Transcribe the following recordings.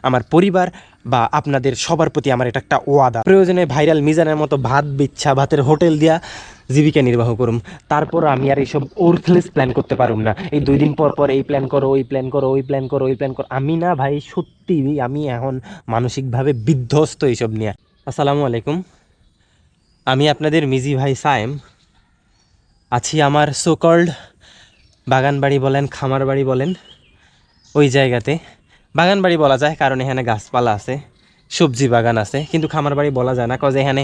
আমার পরিবার বা আপনাদের সবার প্রতি আমার এটা একটা ওয়াদা। প্রয়োজনে ভাইরাল মিজানের মতো ভাত বিচ্ছা ভাতের হোটেল দিয়া জীবিকা নির্বাহ করুম, তারপর আমি আর এইসব ওর্থলেস প্ল্যান করতে পারুম না। এই 2 দিন পর পর এই প্ল্যান করো, ওই প্ল্যান করো, ওই প্ল্যান করো, ওই প্ল্যান করো, আমি না ভাই সত্যি আমি এখন মানসিকভাবে বিধ্বস্ত এইসব নিয়ে। আসসালামু আলাইকুম, আমি আপনাদের মিজি ভাই সায়েম আছি আমার সোকল্ড বাগান বাড়ি বলেন, খামার বাড়ি বলেন, ওই জায়গাতে। বাগান বাড়ি বলা যায় কারণ এখানে গাছপালা আছে, সবজি বাগান আছে, কিন্তু খামার বাড়ি বলা যায় না কজ এখানে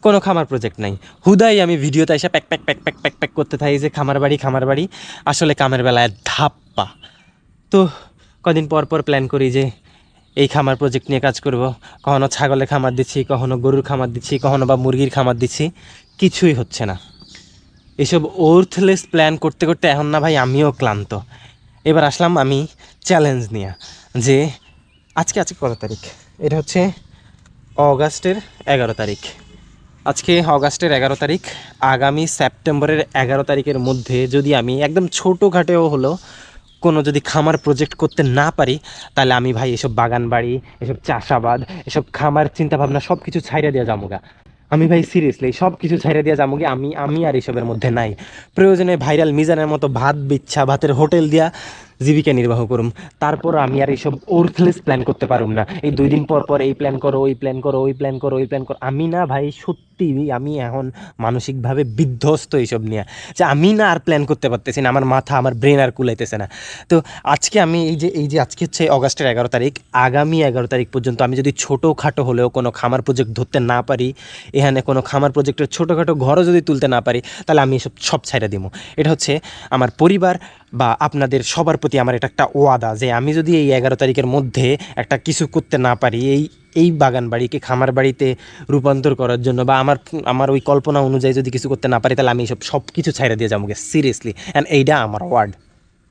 কোনো খামার প্রজেক্ট নাই। হুদাই আমি ভিডিওতে এসে pack pack pack pack pack pack করতে থাকি যে খামার বাড়ি, আসলে কামের বেলায় ধাপ্পা। তো কদিন পর পর প্ল্যান করি যে এই খামার প্রজেক্ট নিয়ে কাজ করব, কখনো ছাগলের খামার দিচ্ছি, কখনো গরুর খামার দিচ্ছি, কখনো বা মুরগির খামার দিচ্ছি, কিছুই হচ্ছে না। এসব ওর্থলেস প্ল্যান করতে করতে এখন না ভাই আমিও ক্লান্ত। এবার আসলাম আমি চ্যালেঞ্জ নিয়ে যে আজকে কত তারিখ, এটা হচ্ছে অগাস্টের 11 তারিখ। আজকে অগাস্টের 11 তারিখ, আগামী সেপ্টেম্বরের 11 তারিখের মধ্যে যদি আমি একদম ছোটোখাটেও হলো কোনো যদি খামার প্রজেক্ট করতে না পারি, তাহলে আমি ভাই এসব বাগান বাড়ি, এসব চাষাবাদ, এসব খামার চিন্তাভাবনা সব কিছু ছাইড়া দিয়ে যামুগা। আমি ভাই সিরিয়াসলি সব কিছু ছাইড়া দিয়ে যামুগি। আমি আর এসবের মধ্যে নাই। প্রয়োজনে ভাইরাল মিজানের মতো ভাত বিচ্ছা ভাতের হোটেল দিয়া জীবিকা নির্বাহ করুম, তারপর আমি আর এইসব ওর্থলেস প্ল্যান করতে পারুম না। এই 2 দিন পর পর এই প্ল্যান করো, ওই প্ল্যান করো, ওই প্ল্যান করো, ওই প্ল্যান করো, আমি না ভাই সত্যি আমি এখন মানসিকভাবে বিধ্বস্ত এইসব নিয়ে, যে আমি না আর প্ল্যান করতে পারতেছি না, আমার মাথা আমার ব্রেন আর কুলাইতেছে না। তো আজকে আমি এই যে আজকে হচ্ছে অগাস্টের 11 তারিখ, আগামী 11 তারিখ পর্যন্ত আমি যদি ছোটোখাটো হলেও কোনো খামার প্রজেক্ট ধরতে না পারি, এখানে কোনো খামার প্রজেক্টের ছোটোখাটো ঘরও যদি তুলতে না পারি, তাহলে আমি সব ছাইড়া দিব। এটা হচ্ছে আমার পরিবার বা আপনাদের সবার প্রতি আমার এটা একটা ওয়াদা, যে আমি যদি এই 11 তারিখের মধ্যে একটা কিছু করতে না পারি, এই বাগান বাড়িকে খামার বাড়িতে রূপান্তর করার জন্য, বা আমার ওই কল্পনা অনুযায়ী যদি কিছু করতে না পারি, তাহলে আমি সব কিছু ছাইড়া দিয়ে যাবো সিরিয়াসলি। অ্যান্ড এইটা আমার ওয়ার্ড।